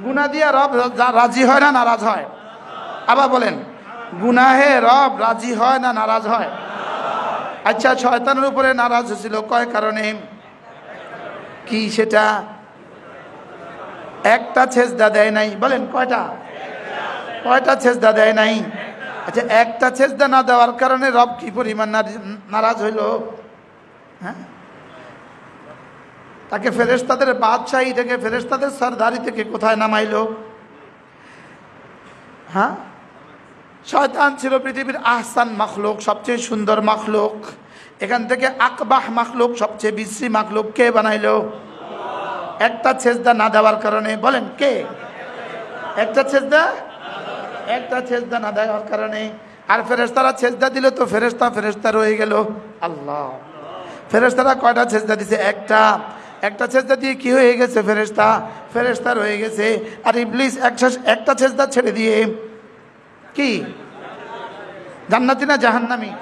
গুনাহ দিয়া রব রাজি হয় না নারাজ হয়? আবার বলেন, গুনাহে রব রাজি হয় না নারাজ হয়? আচ্ছা, শয়তানের উপরে নারাজ হয়েছিল কয় কারণে? কি সেটা? একটা সেজদা দেয় নাই। বলেন কয়টা? কয়টা সেজদা দেয় নাই? আচ্ছা, একটা সেজদা না দেওয়ার কারণে রব কি পরিমাণ নারাজ হইল? হ্যাঁ, তাকে ফেরেশতাদের বাদশাহী থেকে, ফেরেশতাদের সরদারি থেকে কোথায় নামাইলো? হ্যাঁ, শয়তান ছিল পৃথিবীর আহসান মাখলুক, সবচেয়ে সুন্দর মাখলুক। এখান থেকে আকবাহ মাখলুক, সবচেয়ে বিশ্রী মাখলুক কে বানাইলো? একটা সেজদা না দেওয়ার কারণে। বলেন কে? একটা সেজদা না দেওয়ার কারণে। আর ফেরেশতারা সেজদা দিল তো ফেরেশতা রয়ে গেল আল্লাহ। ফেরেশতারা কয়টা সেজদা দিছে? একটা সেজদা দিয়ে কি হয়ে গেছে? ফেরেশতা রয়ে গেছে। আর ইবলিস একটা সেজদা ছেড়ে দিয়ে কি জান্নাতি না জাহান্নামী?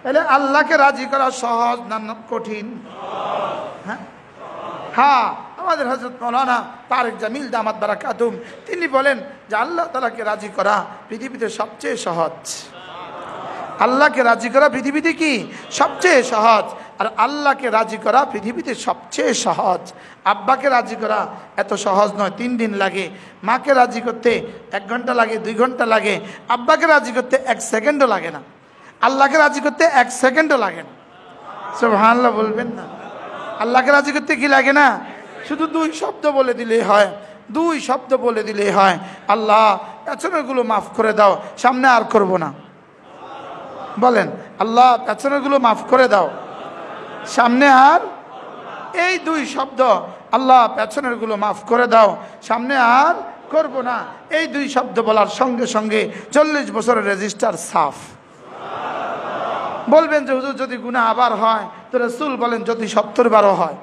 তাহলে আল্লাহকে রাজি করা সহজ না কঠিন? হ্যাঁ, আমাদের হযরত মাওলানা তারেক জামিল দামাত বারাকাতুম তিনি বলেন যে আল্লাহ তাআলাকে রাজি করা পৃথিবীতে সবচেয়ে সহজ। আল্লাহকে রাজি করা পৃথিবীতে কি সবচেয়ে সহজ। আর আল্লাহকে রাজি করা পৃথিবীতে সবচেয়ে সহজ। আব্বাকে রাজি করা এত সহজ নয়, 3 দিন লাগে। মাকে রাজি করতে 1 ঘন্টা লাগে, 2 ঘন্টা লাগে। আব্বাকে রাজি করতে 1 সেকেন্ডও লাগে না। আল্লাহকে রাজি করতে 1 সেকেন্ডও লাগে না। সুবহানাল্লাহ বলবেন না? আল্লাহকে রাজি করতে কি লাগে না? শুধু 2 শব্দ বলে দিলেই হয়। 2 শব্দ বলে দিলেই হয়, আল্লাহ পেছনেরগুলো মাফ করে দাও, সামনে আর করব না। বলেন, আল্লাহ পেছনেরগুলো মাফ করে দাও, সামনে আর। এই 2 শব্দ, আল্লাহ পেছনেরগুলো মাফ করে দাও, সামনে আর করব না, এই 2 শব্দ বলার সঙ্গে সঙ্গে 40 বছরের রেজিস্টার সাফ। বলবেন যে হুজুর যদি গুনাহ আবার হয়, তো রাসূল বলেন যদি 70 বারও হয়।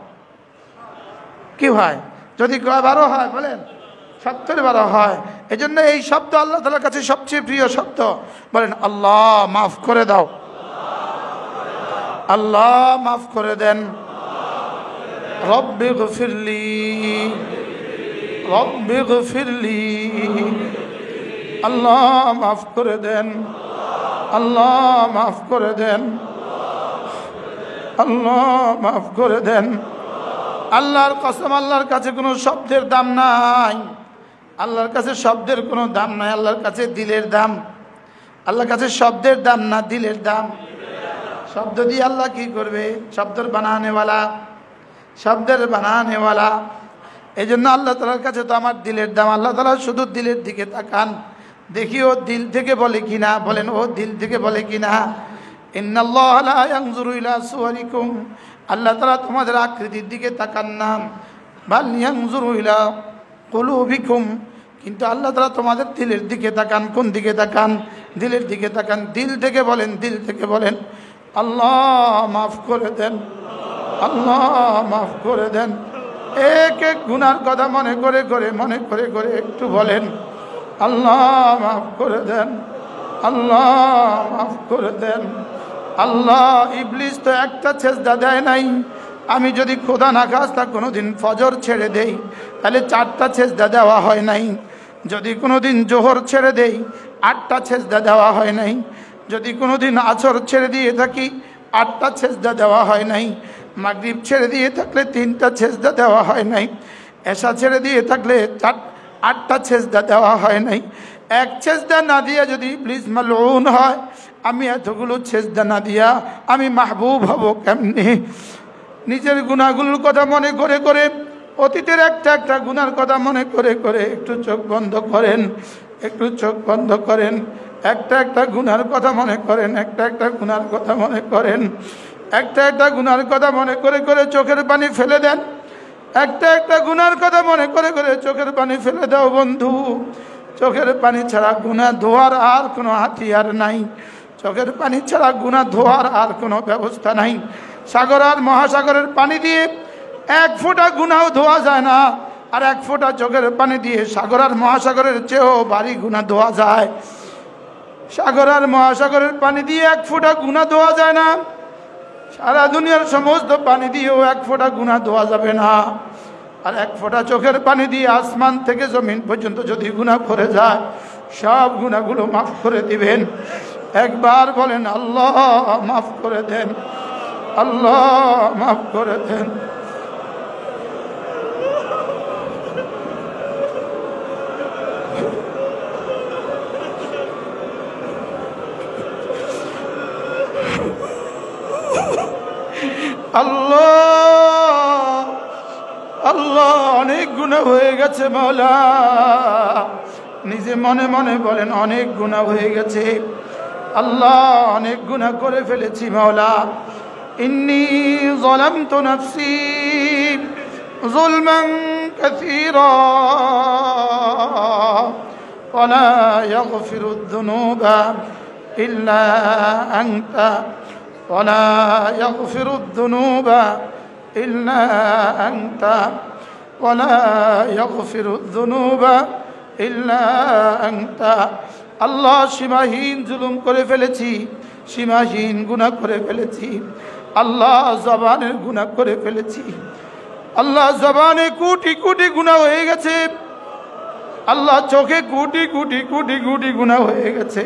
কি হয়? যদি কয় বারও হয়? বলেন 70 বারও হয়। এই জন্য এই শব্দ আল্লাহ তাআলার কাছে সবচেয়ে প্রিয় শব্দ। বলেন আল্লাহ মাফ করে দাও, আল্লাহ মাফ করে দেন। রব্বি গফিরলি, রব্বি গফিরলি, আল্লাহ মাফ করে দেন, আল্লাহ মাফ করে দেন, আল্লাহ মাফ করে দেন। আল্লাহর কসম, আল্লাহর কাছে কোনো শব্দের দাম নাই। আল্লাহর কাছে শব্দের কোনো দাম নাই। আল্লাহর কাছে দিলের দাম। আল্লাহর কাছে শব্দের দাম না, দিলের দাম। শব্দ দিয়ে আল্লাহ কি করবে? শব্দের বানানেওয়ালা, শব্দের বানানেওয়ালা। এই জন্য আল্লাহ তাআলার কাছে তো আমার দিলের দাম। আল্লাহ তাআলা শুধু দিলের দিকে তাকান, দেখি ও দিল থেকে বলে কিনা। বলেন ও দিল থেকে বলে কিনা? ইন্নাল্লাহা লা ইয়ানজুরু ইলা সুওয়ারিকুম, আল্লাহ তাআলা তোমাদের আকৃতির দিকে তাকান না, বাল ইয়ানজুরু ইলা কুলুবিকুম, কিন্তু আল্লাহ তাআলা তোমাদের দিলের দিকে তাকান। কোন দিকে তাকান? দিলের দিকে তাকান। দিল থেকে বলেন, দিল থেকে বলেন আল্লাহ মাফ করে দেন, আল্লাহ মাফ করে দেন। এক এক গুনার কথা মনে করে করে একটু বলেন আল্লাহ মাফ করে দেন, আল্লাহ মাফ করে দেন। আল্লাহ, ইবলিস তো একটা সেজদা দেয় নাই। আমি যদি খোদা না খাস্তা কোনোদিন ফজর ছেড়ে দেই, তাহলে 4টা সেজদা দেওয়া হয় নাই। যদি কোনোদিন জোহর ছেড়ে দেই, 8টা সেজদা দেওয়া হয় নাই। যদি কোনোদিন আসর ছেড়ে দিয়ে থাকি, 8টা সেজদা দেওয়া হয় নাই। মাগরিব ছেড়ে দিয়ে থাকলে 3টা সেজদা দেওয়া হয় নাই। এশা ছেড়ে দিয়ে থাকলে 8টা সেজদা দেওয়া হয় নাই। 1 সেজদা না দিয়া যদি ইবলিস মালউন হয়, আমি এতগুলো সেজদা না দিয়া আমি মাহবুব হব কেমনে? নিজের গুনাহগুলোর কথা মনে করে, অতীতের একটা গুনার কথা মনে করে একটু চোখ বন্ধ করেন, একটু চোখ বন্ধ করেন। একটা গুনার কথা মনে করেন, একটা গুনার কথা মনে করেন, একটা গুনার কথা মনে করে চোখের পানি ফেলে দেন। একটা গুনার কথা মনে করে চোখের পানি ফেলে দাও বন্ধু। চোখের পানি ছাড়া গুনাহ ধোয়ার আর কোনো হাতিয়ার নাই। চোখের পানি ছাড়া গুনাহ ধোয়ার আর কোনো ব্যবস্থা নাই। সাগর আর মহাসাগরের পানি দিয়ে 1 ফোঁটা গুনাহ ধোয়া যায় না, আর 1 ফোঁটা চোখের পানি দিয়ে সাগর আর মহাসাগরের চেয়েও ভারী গুনাহ ধোয়া যায়। সাগর আর মহাসাগরের পানি দিয়ে 1 ফোঁটা গুনাহ ধোয়া যায় না। সারা দুনিয়ার সমস্ত পানি দিয়েও 1 ফোঁটা গুনাহ ধোয়া যাবে না। আর এক ফোঁটা চোখের পানি দিয়ে আসমান থেকে জমিন পর্যন্ত যদি গুনাহ করে যায়, সব গুনাহগুলো মাফ করে দিবেন। একবার বলেন আল্লাহ মাফ করে দেন, আল্লাহ মাফ করে দেন। আল্লাহ আল্লাহ অনেক গুনাহ হয়ে গেছে মাওলা, নিজে মনে মনে বলেন অনেক গুনাহ হয়ে গেছে আল্লাহ, অনেক গুনাহ করে ফেলেছি মাওলা। ইন্নী যালামতু নাফসি যুলমান কাসীরা ওয়ালা ইয়াগফিরুদ যুনুবা ইল্লা আনতা ওয়ালা ইয়াগফিরুদ যুনুবা ইল্লা আনতা ওয়ালা ইয়াগফিরুদ যুনুবা ইল্লা আনতা। আল্লাহ সীমাহীন জুলুম করে ফেলেছি, সীমাহীন গুনাহ করে ফেলেছি আল্লাহ, জবানের গুনাহ করে ফেলেছি আল্লাহ, জবানে কোটি কোটি গুনাহ হয়ে গেছে আল্লাহ, চোখে কোটি কোটি কোটি কোটি গুনাহ হয়ে গেছে,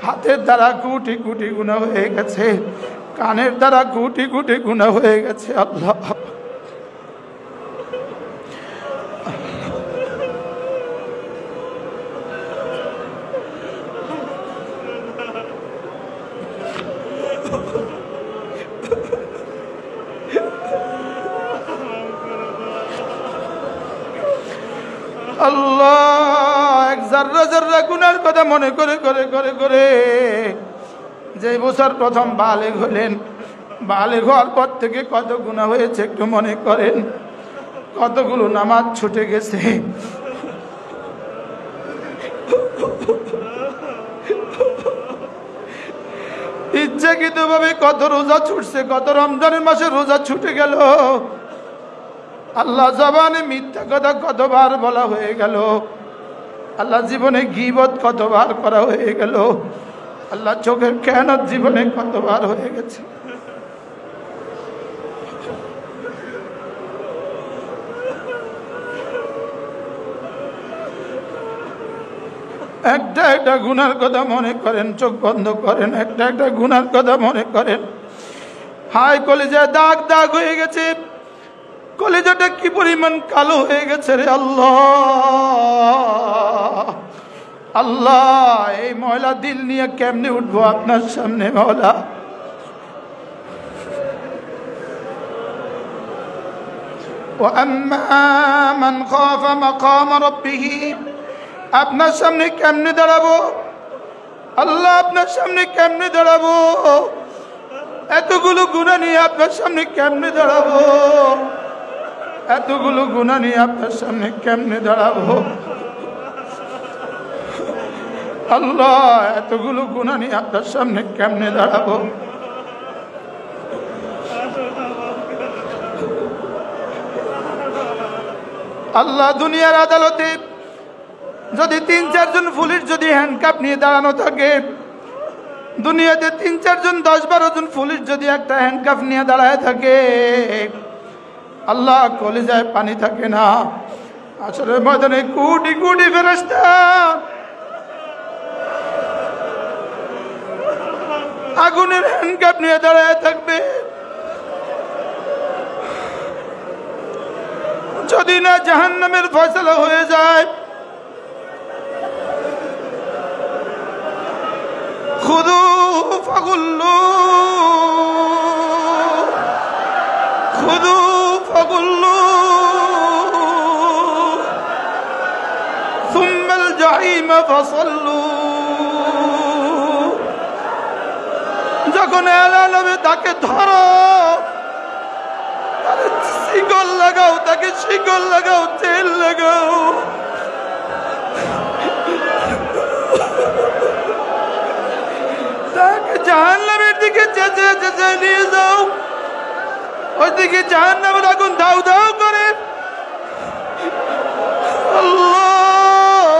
হাতের দ্বারা কোটি কোটি গুনাহ হয়ে গেছে, কানের দ্বারা কোটি কোটি গুনাহ হয়ে গেছে আল্লাহ। আল্লাহ এক জাররা জাররা গুনার কথা মনে করে করে করে করে যে বছর প্রথম বালেগ হলেন, বালেগ হওয়ার পর থেকে কত গুনাহ হয়েছে একটু মনে করেন, কতগুলো নামাজ ছুটে গেছে, ইচ্ছাকৃতভাবে কত রোজা ছুটছে, কত রমজানের মাসে রোজা ছুটে গেল আল্লাহ, জবানে মিথ্যা কথা কতবার বলা হয়ে গেল আল্লাহ, জীবনে গীবত কতবার করা হয়ে গেল আল্লাহ, চোখের খেয়ানত জীবনে কতবার হয়ে গেছে। একটা একটা গুনার কথা মনে করেন, চোখ বন্ধ করেন, একটা একটা গুনার কথা মনে করেন। হায় কলিজায় দাগ দাগ হয়ে গেছে, কলিজাটা কি পরিমাণ কালো হয়ে গেছে রে আল্লাহ। আল্লাহ এই ময়লা দিল নিয়ে কেমনে উঠবো আপনার সামনে মাওলা। وأما من خاف مقام ربه, আপনার সামনে কেমনে দাঁড়াবো আল্লাহ, আপনার সামনে কেমনে দাঁড়াবো, এতগুলো গুনাহ নিয়ে আপনার সামনে কেমনে দাঁড়াবো, এতগুলো গুনাহ নিয়ে আপনার সামনে কেমনে দাঁড়াবো আল্লাহ, এতগুলো গুনাহ নিয়ে আপনার সামনে কেমনে দাঁড়াবো। আল্লাহ দুনিয়ার আদালতে যদি ৩-৪ জন পুলিশ যদি হ্যান্ডকাপ নিয়ে দাঁড়ানো থাকে, দুনিয়াতে ৩-৪ জন ১০-১২ জন পুলিশ যদি একটা হ্যান্ডকাপ নিয়ে দাঁড়ায় থাকে আল্লাহ, কলিজায় পানি থাকে না। আসলে ময়দানে কোটি কোটি ফেরেশতা আগুনের হ্যান্ডকাপ নিয়ে দাঁড়ায় থাকবে, যদি না জাহান্নামের ফয়সালা হয়ে যায়। খুদু ফাগুল্লু খুদু ফাগুল্লু সুম্মাল জাহিম ফাসাল্লু। যখন এলান হবে তাকে ধরো, শিকল লাগাও, তাকে শিকল লাগাও, তেল লাগাও, তাকে জাহান্নামের দিকে চেঁচে চেঁচে নিয়ে যাও, ওইদিকে জাহান্নামের আগুন দাউ দাউ করে। আল্লাহ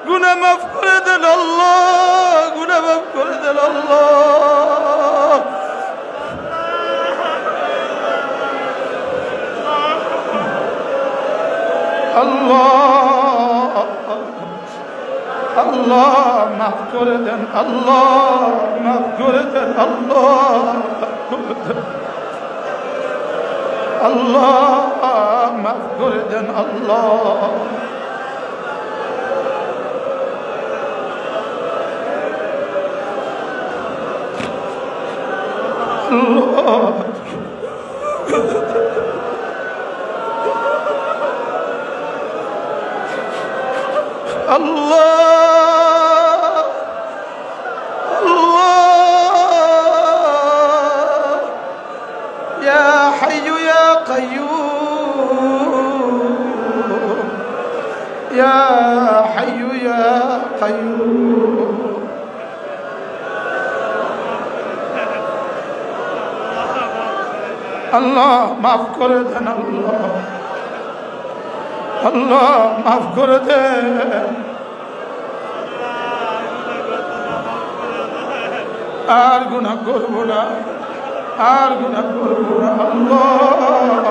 গুনাহ মাফ করে দেন আল্লাহ, গুনাহ মাফ করে দেন আল্লাহ। আল্লাহ আল্লাহ মাফ করে দেন, আল্লাহ মাফ করে দেন, আল্লাহ আল্লাহ মাফ করে দেন, আল্লাহ Allah, Allah, Ya Hayyu Ya Qayyum, Ya Hayyu Ya Qayyum. Allah maaf করে দেন, আল্লাহ আল্লাহ মাফ করে দেন, আর গুনাহ করব না, আর গুনাহ করব না, আল্লাহ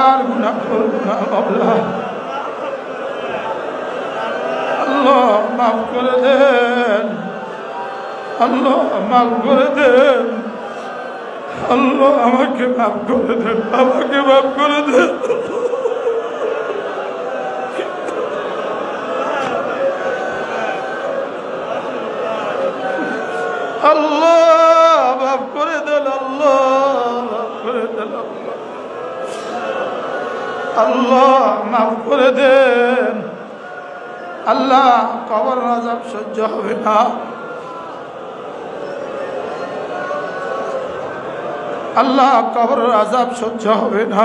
আর গুনাহ করব না, আল্লাহ আল্লাহ মাফ করে দেন, আল্লাহ মাফ করে দেন, আল্লাহ আমাকে মাফ করে দেন, আমাকে মাফ করে দেন, আল্লাহ মাফ করে দেন, আল্লাহ মাফ করে দেন, আল্লাহ মাফ করে দেন। আল্লাহ কবর আযাব সহ্য হবে না, আল্লাহ কবর আযাব সহ্য হবে না,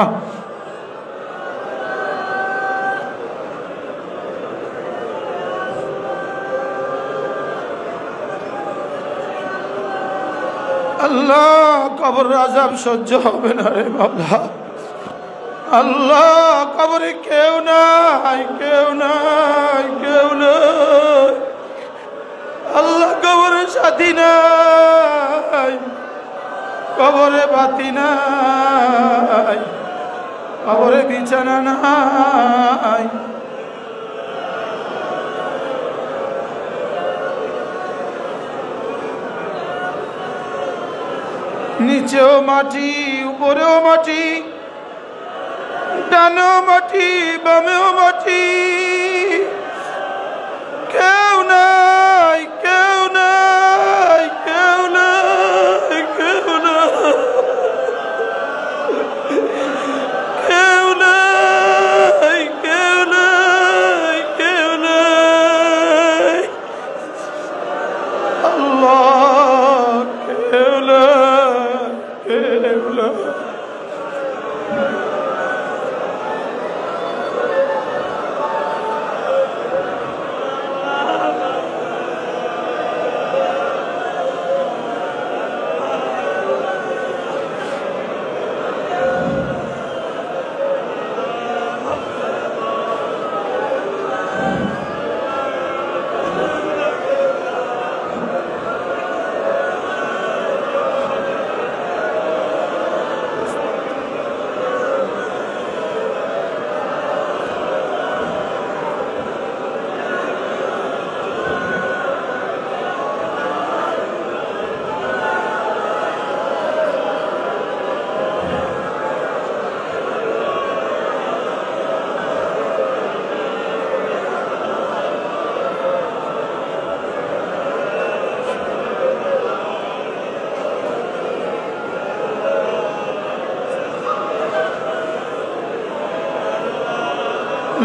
আল্লাহ কবর আযাব সহ্য হবে না রে মাওলা, আল্লাহ কবরে কেউ নাই, কেউ নাই, কেউ নাই, আল্লাহ কবরে সাথী নাই, কবরে বাতি নাই, কবরে বিছানা নাই, নিচেও মাটি, উপরেও মাটি, ডানেও মাটি, বামেও মাটি, কেউ নাই, কেউ নাই, কেউ নাই, কেউ নাই, কেউ নাই, কেউ নাই, কেউ নাই, আল্লাহ কেউ নাই, কেউ নাই।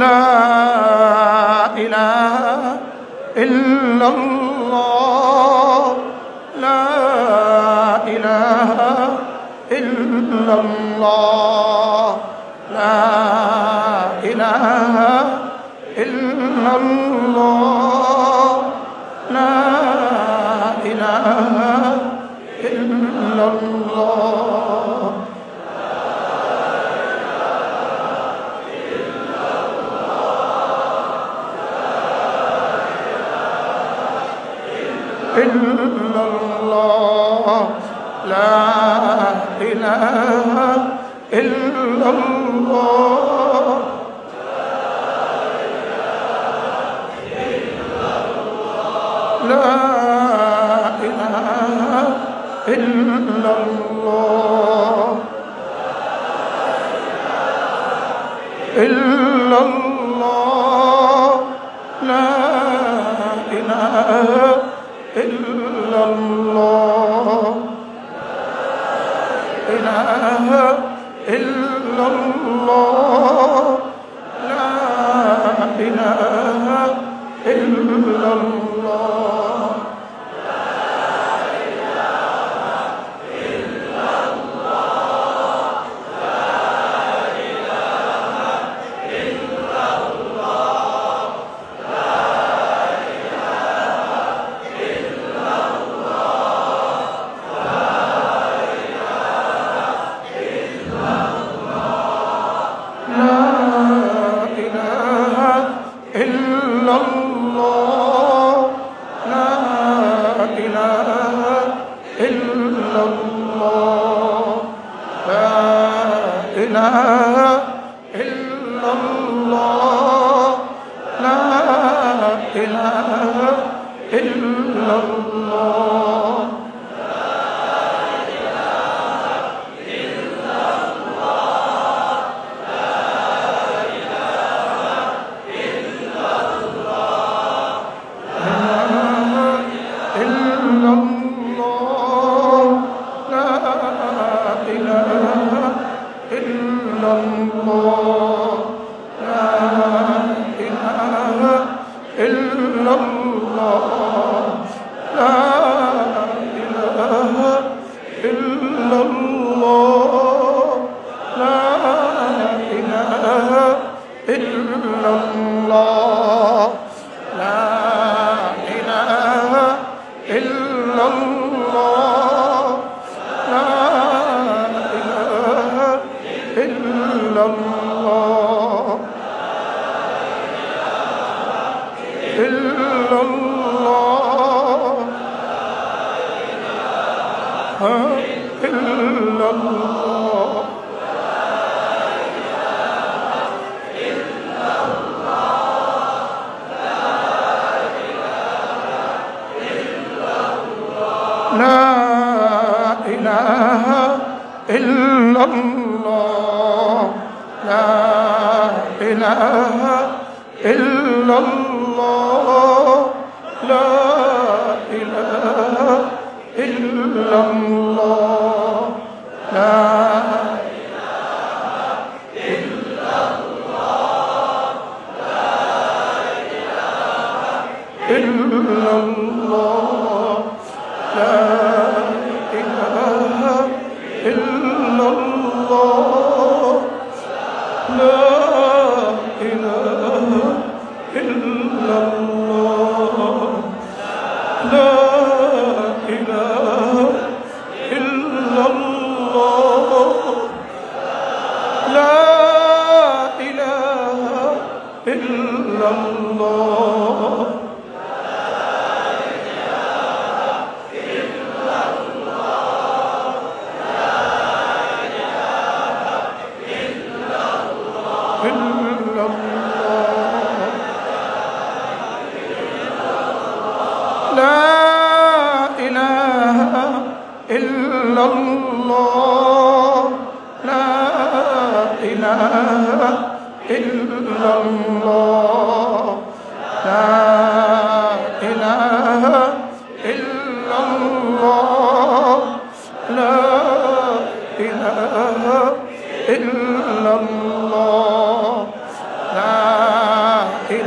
لا إله إلا الله، لا إله إلا الله، لا إله إلا الله، لا إله إلا الله. إلا الله، لا إله إلا الله، লা ইলাহা ইল্লাল্লাহ ইল্লাল্লাহ লা ইলাহা ইল্লাল্লাহ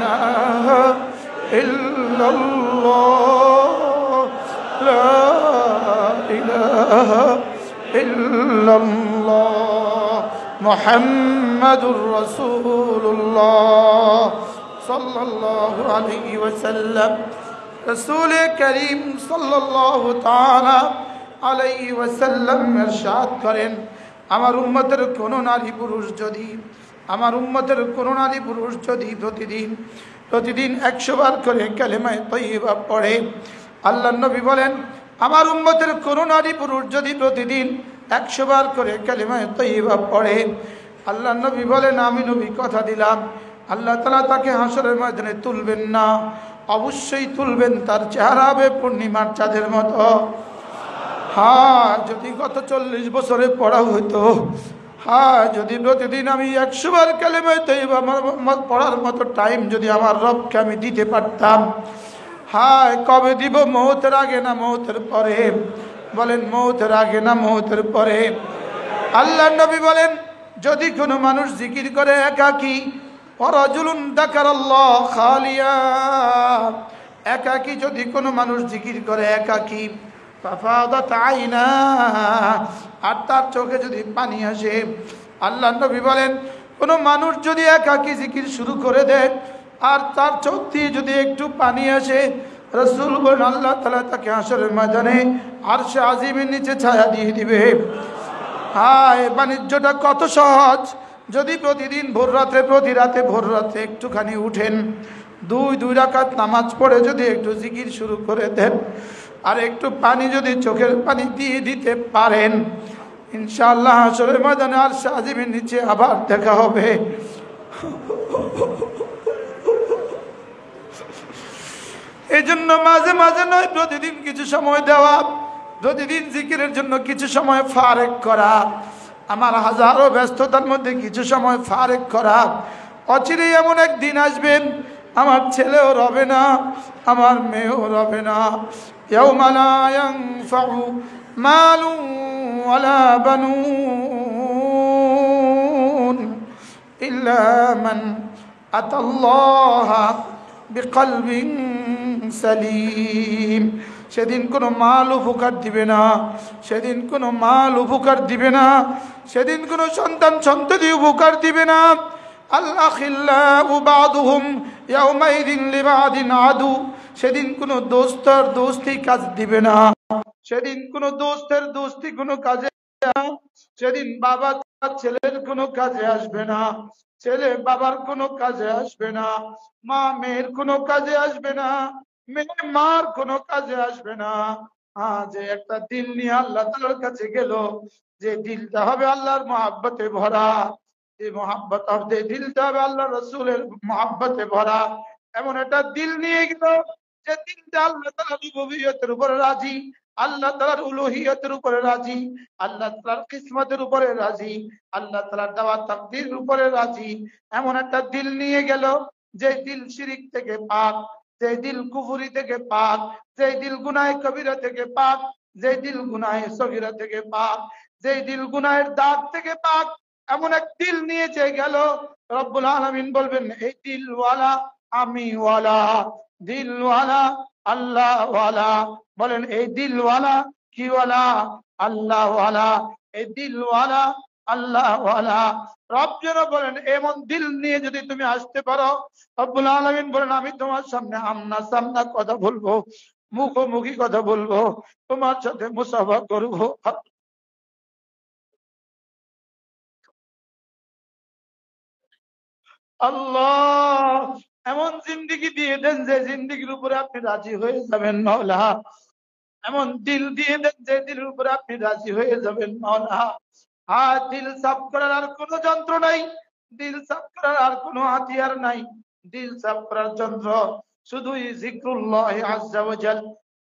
ইলাহা ইল্লাল্লাহ লা ইলাহা ইল্লাল্লাহ মুহাম্মাদুর রাসূলুল্লাহ সাল্লাল্লাহু আলাইহি ওয়াসাল্লাম। রাসূল করিম সাল্লাল্লাহু তাআলা আলাইহি ওয়াসাল্লাম ইরশাদ করেন, আমার উম্মতের কোন নারী পুরুষ যদি প্রতিদিন 100 বার করে কালেমায়ে তাইয়্যিবা পড়ে, আল্লাহর নবী বলেন আমার উম্মতের কোন নারী পুরুষ যদি প্রতিদিন 100 বার করে কালেমায়ে তাইয়্যিবা পড়ে, আল্লাহর নবী বলেন আমি নবী কথা দিলাম আল্লাহ তাআলা তাকে হাসরের ময়দানে তুলবেন না, অবশ্যই তুলবেন, তার চেহারা হবে পূর্ণিমার চাঁদের মতো। হ্যাঁ, যদি গত 40 বছরে পড়া হইতো, হ্যাঁ, যদি প্রতিদিন আমি 100 বার কালেমা তৈয়বা আমার পড়ার মতো টাইম যদি আমার রবকে আমি দিতে পারতাম। হ্যাঁ, কবে দিব? মৌতের আগে না মৌতের পরে? বলেন, মৌতের আগে না মৌতের পরে? আল্লাহ নবী বলেন, যদি কোনো মানুষ জিকির করে একাকী, ওয়ারাজুলুন যাকারাল্লাহ খালিয়া, একাকী যদি কোনো মানুষ জিকির করে একাকী, ফাফাদাত আইনা, আর তার চোখে যদি পানি আসে। আল্লাহ নবী বলেন, কোনো মানুষ যদি একাকী জিকির শুরু করে দেয় আর তার চোখ দিয়ে যদি একটু পানি আসে, রাসূল বলেন আল্লাহ তাআলা তাকে হাশরের ময়দানে আরশে আজিমের নিচে ছায়া দিয়ে দিবে। হায়, বাণিজ্যটা কত সহজ! যদি প্রতিদিন ভোর রাতে, প্রতি রাতে ভোর রাতে একটুখানি উঠেন, দুই রাকাত নামাজ পড়ে যদি একটু জিকির শুরু করে দেন, আর একটু পানি যদি চোখের পানি দিয়ে দিতে পারেন, ইনশাআল্লাহ হাশরের ময়দানে আরশে আজিমের নিচে আবার দেখা হবে। এই জন্য মাঝে মাঝে নয়, প্রতিদিন কিছু সময় দেওয়া, প্রতিদিন জিকিরের জন্য কিছু সময় ফারেক করা, আমার হাজারো ব্যস্ততার মধ্যে কিছু সময় ফারেক করা। অচিরেই এমন একদিন আসবেন, আমার ছেলেও রবে না, আমার মেয়েও রবে না। ইয়াউমা লা ইয়ানফাউ মালুন ওয়ালা বানুন ইল্লা মান আতাল্লাহা বিকলবিন সালিম। সেদিন কোনো মাল উপকার দিবে না, সেদিন কোনো মাল উপকার দিবে না, সেদিন কোনো সন্তান সন্ততি উপকার দিবে না। আল-আখিল্লাউ বা'দুহুম ইয়াওমাইযিন লিবা'দিন আদু। সেদিন কোনো দোস্তের দোস্তি কাজ দিবে না, সেদিন কোনো দোস্তের দোস্তি কোনো কাজে না। সেদিন বাবা ছেলের কোনো কাজে আসবে না, ছেলে বাবার কোনো কাজে আসবে না, মা মেয়ের কোনো কাজে আসবে না, মেয়ে মার কোনো কাজে আসবে না। যে একটা দিল নিয়ে আল্লাহ তাআলার কাছে গেল, যে দিলটা হবে আল্লাহর মহব্বতে ভরা, যে মহব্বত হবে দিলটা হবে আল্লাহ রসুলের মহব্বতে ভরা, এমন একটা দিল নিয়ে গেল যে দিলটা আল্লাহ তাআলার রুবুবিয়তের উপরে রাজি, আল্লাহ তাআলার উলুহিয়তের উপরে রাজি, আল্লাহ তাআলার কিসমতের উপরে রাজি, আল্লাহ তাআলার দেওয়া তাকদীরের উপরে রাজি। এমন একটা দিল নিয়ে গেল যে দিল শিরিক থেকে পাক, যে দিল কুফরি থেকে পাক, যে দিল গুনাহে কবিরা থেকে পাক, যে দিল গুনাহে সগীরা থেকে পাক, যে দিল গুনাহের দাগ থেকে পাক। এমন এক দিল নিয়ে যে গেল, রব্বুল আলামিন বলবেন, এই দিলওয়ালা আমি ওয়ালা, দিলওয়ালা আল্লাহ ওয়ালা। বলেন, এই দিলওয়ালা কি ওয়ালা? আল্লাহ ওয়ালা। এই দিলওয়ালা আল্লাহ ওয়ালা। রব যেন বলেন, এমন দিল নিয়ে যদি তুমি আসতে পারো, রব্বুল আলামিন বলেন, আমি তোমার সামনে আমনা সামনা কথা বলবো, মুখোমুখি কথা বলবো, তোমার সাথে মুসাফা করবো। আল্লাহ এমন জিন্দেগি দিয়ে দেন যে জিন্দেগির উপরে আপনি রাজি হয়ে যাবেন মাওলা। এমন দিল দিয়ে দেন যে দিলের উপরে আপনি রাজি হয়ে যাবেন মাওলা। দিল সাফ করার আর কোনো যন্ত্র নাই, দিল সাফ করার আর কোনো হাতিয়ার নাই। দিল সাফ করার যন্ত্র শুধুই জিক্রুল্লাহ আজ্জা ওয়া জাল।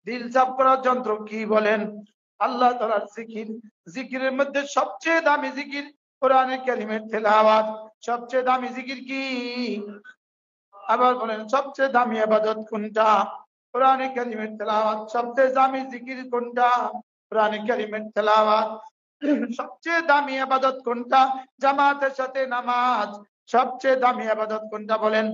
দিল সাফ করার যন্ত্র কি বলেন? আল্লাহ তাআলার জিকির। জিকিরের মধ্যে সবচেয়ে দামি জিকির কোরআনে কারীমের তেলাওয়াত। সবচেয়ে দামি জিকির কি? আবার বলেন, সবচেয়ে দামি ইবাদত কোনটা? কোরআনে কারীমের তেলাওয়াত। সবচেয়ে দামি জিকির কোনটা? কোরআনে কারীমের তেলাওয়াত। সবচেয়ে দামি ইবাদত কোনটা? জামাতের সাথে নামাজ। সবচেয়ে দামি ইবাদত কোনটা বলেন?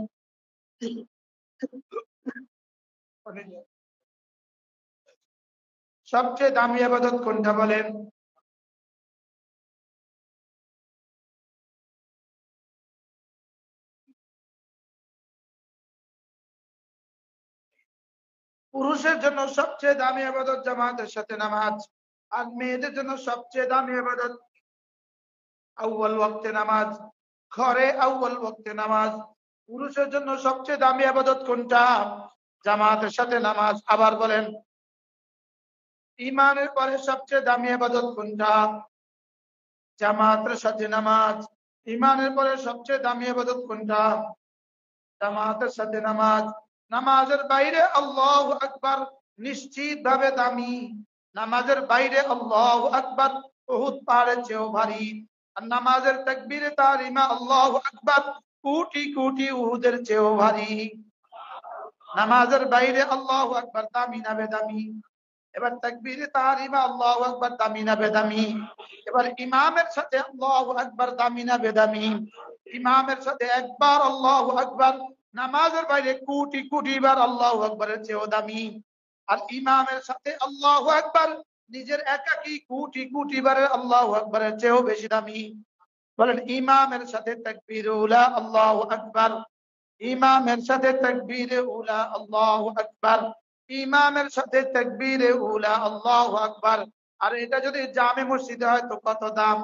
সবচেয়ে দামি ইবাদত কোনটা বলেন? পুরুষের জন্য সবচেয়ে দামি ইবাদত জামাতের সাথে নামাজ, আর মেয়েদের জন্য সবচেয়ে দামি ইবাদত আউয়াল ওয়াক্তে নামাজ, ঘরে আউয়াল ওয়াক্তে নামাজ। পুরুষের জন্য সবচেয়ে দামি ইবাদত কোনটা? জামাতের সাথে নামাজ। আবার বলেন, ঈমানের পরে সবচেয়ে দামি ইবাদত কোনটা? জামাতের সাথে নামাজ। ঈমানের পরে সবচেয়ে দামি ইবাদত কোনটা? জামাতের সাথে নামাজ। নামাজের বাইরে আল্লাহু আকবার নিশ্চিত ভাবে দামি। নামাজের বাইরে আল্লাহু আকবার উহুদ পাহাড়ের চেয়েও ভারী। আর নামাজের তাকবীরে তাহরিমা আল্লাহু আকবার কোটি কোটি উহুদের চেয়েও ভারী। নামাজের বাইরে আল্লাহু আকবার দামি না বেদামি? এবার তাকবীরে তাহরিমা আল্লাহু আকবার দামি না বেদামি? এবার ইমামের সাথে আল্লাহু আকবার দামি না বেদামি? ইমামের সাথে একবার আল্লাহু আকবার নামাজের বাইরে কোটি কোটি বার আল্লাহু আকবারের চেয়েও দামি। আর ইমামের সাথে আল্লাহু আকবার নিজের একাকী কোটি কোটি বারের আল্লাহু আকবারের চেয়েও বেশি দামি। বলেন ইমামের সাথে তাকবীরে উলা আল্লাহু আকবার, ইমামের সাথে তাকবীরে উলা আল্লাহু আকবার, ইমামের সাথে তাকবীরে উলা আল্লাহু আকবার। আর এটা যদি জামে মসজিদে হয় তো কত দাম,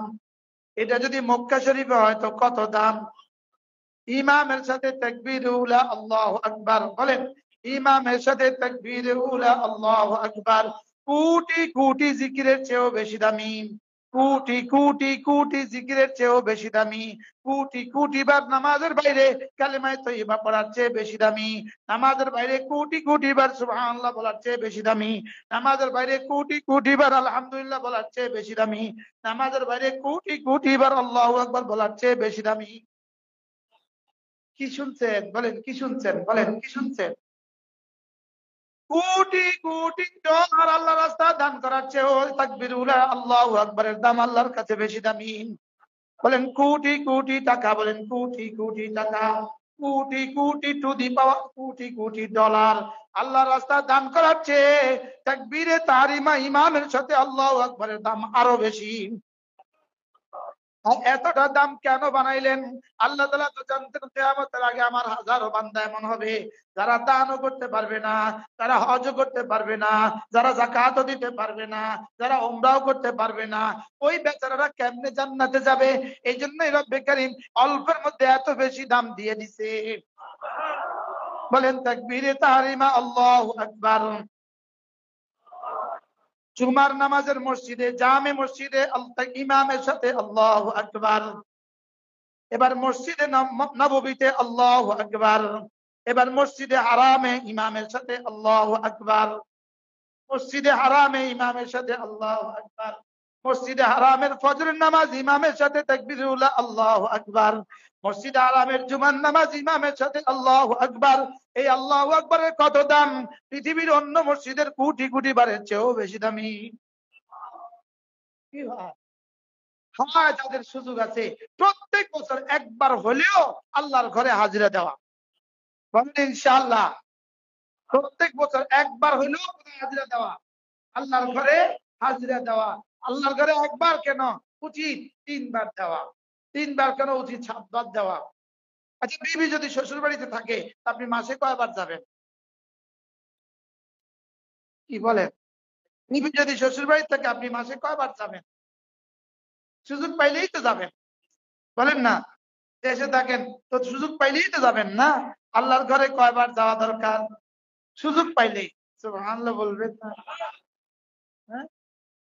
এটা যদি মক্কা শরীফে হয় তো কত দাম। ইমামের সাথে তাকবীরে উলা আল্লাহু আকবার, বলেন ইমামের সাথে তাকবীরে উলা আল্লাহু আকবার কোটি কোটি জিকিরের চেয়েও বেশি দামি। কোটি কোটি কোটি জিকিরের চেয়েও বেশি দামি। কোটি কোটি বার নামাজের বাইরে কালেমায়ে তয়্যিবা পড়ার চেয়ে বেশি দামি। নামাজের বাইরে কোটি কোটি বার সুবহানাল্লাহ বলার চেয়ে বেশি দামি। নামাজের বাইরে কোটি কোটি বার আলহামদুলিল্লাহ বলার চেয়ে বেশি দামি। নামাজের বাইরে কোটি কোটি বার আল্লাহু আকবার বলার চেয়ে বেশি দামি। কি শুনছেন? বলেন কি শুনছেন? বলেন কি শুনছেন? কোটি কোটি ডলার আল্লাহ রাস্তা দান করার চেয়েও তাকবীরুল আল্লাহু আকবারের দাম আল্লাহর কাছে বেশি দামি। বলেন কোটি কোটি টাকা, বলেন কোটি কোটি টাকা, crore crore to the power crore crore dollar আল্লাহর রাস্তা দান করার চেয়ে তাকবীরে তাহরিমা ইমামের সাথে আল্লাহু আকবারের দাম আরো বেশি। আর এতটা দাম কেন বানাইলেন? আল্লাহ তাআলা তো জানতেন কিয়ামতের আগে আমার হাজারো বান্দা এমন হবে যারা দানও করতে পারবে না, যারা হজও করতে পারবে না, যারা যাকাতও দিতে পারবে না, যারা উমরাও করতে পারবে না। ওই বেচারারা কেমনে জান্নাতে যাবে? এই জন্যই রব্বে কারীম অল্পের মধ্যে এত বেশি দাম দিয়ে দিছে। বলেন তাকবীরে তাহরিমা আল্লাহু আকবার। জুমার নামাজের মসজিদে জামে মসজিদে ইমামের সাথে আল্লাহু আকবার। এবার মসজিদে নববীতে আল্লাহু আকবার। এবার মসজিদে হারামে ইমামের সাথে আল্লাহু আকবার। মসজিদে হারামে ইমামের সাথে আল্লাহু আকবার। মসজিদে হারামের ফজরের নামাজ ইমামের সাথে তাকবীরুল্লাহ আল্লাহু আকবার। মসজিদে হারামের জুমার নামাজ ইমামের সাথে আল্লাহু আকবার। এই আল্লাহু আকবারের কত দাম? পৃথিবীর অন্য মসজিদের কোটি কোটি বারের চেয়েও বেশি দামি। কি হয়? হ্যাঁ, যাদের সুযোগ আছে প্রত্যেক বছর একবার হলেও আল্লাহর ঘরে হাজিরা দেওয়া। বলেন ইনশাআল্লাহ। প্রত্যেক বছর একবার হলেও হাজিরা দেওয়া, আল্লাহর ঘরে হাজিরা দেওয়া। আল্লাহর ঘরে একবার কেন, উচিত 3 বার দেওয়া। 3 বার কেন, উচিত 7 বার দেওয়া। আচ্ছা, বিবি যদি শ্বশুর বাড়িতে থাকে আপনি মাসে কয়বার যাবেন? কি বলেন? বিবি যদি শ্বশুর বাড়িতে থাকে আপনি মাসে কয়বার যাবেন? সুযোগ পাইলেই তো যাবেন, বলেন না? দেশে থাকেন তো সুযোগ পাইলেই তো যাবেন না? আল্লাহর ঘরে কয়বার যাওয়া দরকার? সুযোগ পাইলেই। সুবহানাল্লাহ বলবেন না? হ্যাঁ,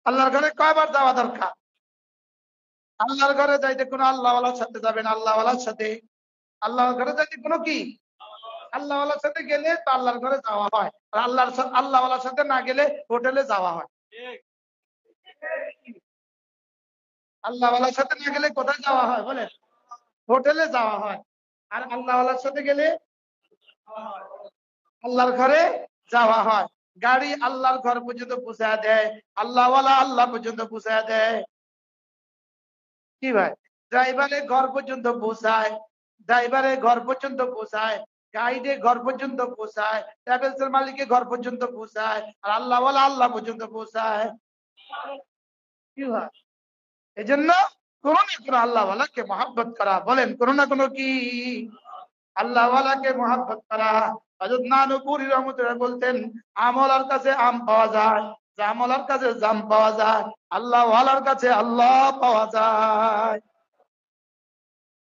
আল্লাহর ঘরে কয়বার যাওয়া দরকার? আল্লাহর ঘরে যাইতে কোনো আল্লাহওয়ালার সাথে যাবেন, আল্লাহওয়ালার সাথে। আল্লাহর ঘরে যাইতে কোনো কি, আল্লাহওয়ালার সাথে গেলে তো আল্লাহর ঘরে যাওয়া হয়। আর আল্লাহওয়ালার সাথে না গেলে হোটেলে যাওয়া হয়। আল্লাহওয়ালার সাথে না গেলে কোথায় যাওয়া হয় বলেন? হোটেলে যাওয়া হয়। আর আল্লাহওয়ালার সাথে গেলে আল্লাহর ঘরে যাওয়া হয়। গাড়ি আল্লাহর ঘর পর্যন্ত পৌঁছায় দেয়, আল্লাহওয়ালা আল্লাহ পর্যন্ত পৌঁছায় দেয়। কি ভাই? ড্রাইভারে ঘর পর্যন্ত পৌঁছায়, ড্রাইভারে ঘর পর্যন্ত পৌঁছায়, গাইডে ঘর পর্যন্ত পৌঁছায়, ট্রাভেলসের মালিকের ঘর পর্যন্ত পৌঁছায়, আর আল্লাহওয়ালা আল্লাহ পর্যন্ত পৌঁছায়। কি হয়? এই জন্য কোনো না কোনো আল্লাহওয়ালাকে মহাব্বত করা। বলেন কোনো না কোনো কি আল্লাহওয়ালাকে মহাব্বত করা। হযরত নানুপুরী রহমতুল্লাহ বলতেন, আমলার কাছে আম পাওয়া যায়, জামলার কাছে জাম পাওয়া যায়, আল্লাহওয়ালার কাছে আল্লাহ পাওয়া যায়।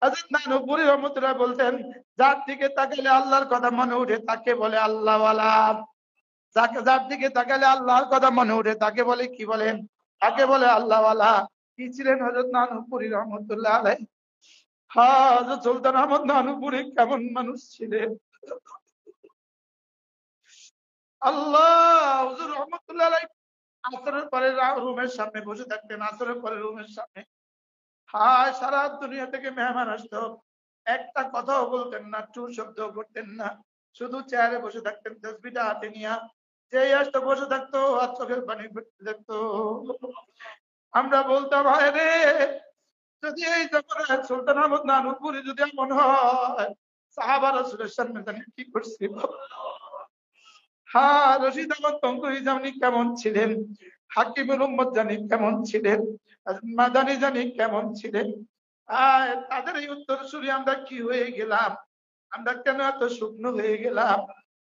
হযরত নানুপুরী রহমতুল্লাহ বলতেন, যার দিকে তাকালে আল্লাহর কথা মনে উঠে তাকে বলে আল্লাহওয়ালা। যার দিকে তাকালে আল্লাহর কথা মনে উঠে তাকে বলে কি বলেন? তাকে বলে আল্লাহওয়ালা। কি ছিলেন হযরত নানুপুরী রহমতুল্লাহ আলাইহি? হযরত সুলতান আহমদ নানুপুরী কেমন মানুষ ছিলেন? আল্লাহ হুজুর রহমতুল্লাহ আলাইহি আসরের পরে রুমের সামনে বসে থাকতেন, আসরের পরে রুমের সামনে। হায়, সারা দুনিয়া থেকে মেহমান আসতো, একটা কথাও বলতেন না, টু শব্দ করতেন না, শুধু চেয়ারে বসে থাকতেন তসবিটা হাতে নিয়া। যেই আসতো বসে থাকতো আর চোখের পানি ফেলতে থাকতো। আমরা বলতাম, হায় রে, যদি এই জমানায় সুলতান আহমদ নানুপুরি যদি এমন হয়, সাহাবা রাসূলের সামনে জানি কি করছিল। হ্যাঁ, রশিদ আহমদ তঙ্কুরি জানি কেমন ছিলেন, হাকিমুল উম্মত জানি কেমন ছিলেন, মাদানী জানি কেমন ছিলেন। তাদের এই উত্তরসূরি আমরা কি হয়ে গেলাম? আমরা কেন এত শুকনো হয়ে গেলাম?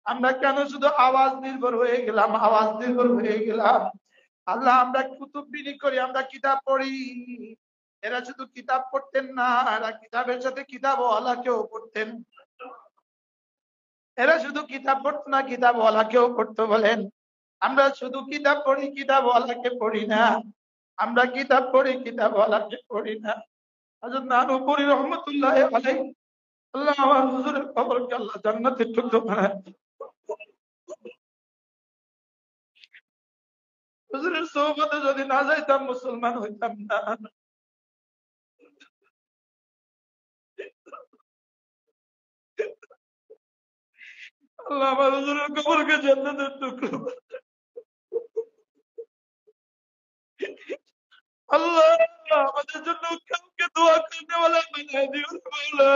আমরা কেন শুধু আওয়াজ নির্ভর হয়ে গেলাম, আওয়াজ নির্ভর হয়ে গেলাম? আল্লাহ, আমরা কুতুব বিনি করি, আমরা কিতাব পড়ি। এরা শুধু কিতাব পড়তেন না, এরা কিতাবের সাথে কিতাব ওয়ালাকেও পড়তেন। এরা শুধু কিতাব পড়তো না, কিতাব ওয়ালাকেও পড়তো। বলেন, আমরা শুধু কিতাব পড়ি, কিতাব ওয়ালাকে পড়ি না। আমরা কিতাব পড়ি, কিতাব ওয়ালাকে পড়ি না। হযরত নানুপুরি রহমতুল্লাহ আলাইহি, আল্লাহ আমার হুজুরের কবরকে আল্লাহ জান্নাতের টুকরো বানায়। হুজুরের সোহবতে যদি না যাইতাম, মুসলমান হইতাম না। আল্লাহ আমার হুজুরের কবরকে জান্নাতের টুকরো বানায়। আল্লাহ আমাদের জন্য কাউকে দোয়া করতে বলা বানায় দিও মাওলা।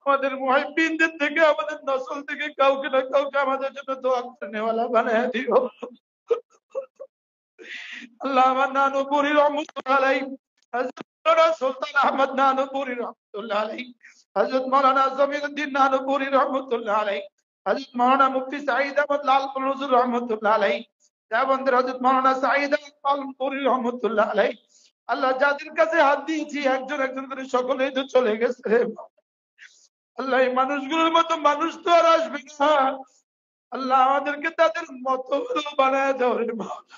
আমাদের মুহিব্বিনদের থেকে, আমাদের নসল থেকে কাউকে না কাউকে আমাদের জন্য দোয়া করনেওয়ালা বানায় দিও। আল্লাহ আমার নানুপুরি রহমতুল্লাহ আলাইহি, হযরত মাওলানা সুলতান আহমদ নানুপুরি রহমতুল্লাহ আলাইহি, হযরত মাওলানা জমিরউদ্দিন নানুপুরি রহমতুল্লাহ আলাইহি, হযরত মাওলানা মুফতি সাঈদ আহমদ লালপুর হুজুর রহমতুল্লাহ আলাইহি, দেওবন্দের হযরত মাওলানা সাঈদ আহমদ লালপুরি রহমতুল্লাহ আলাইহি। আল্লাহ যাদের কাছে হাত দিয়েছি একজন একজন করে সকলেই তো চলে গেছে রে। আল্লাহ এই মানুষগুলোর মতো মানুষ তো আর আসবে না। আল্লাহ আমাদেরকে তাদের মতো বানায় দাও রে মাওলা।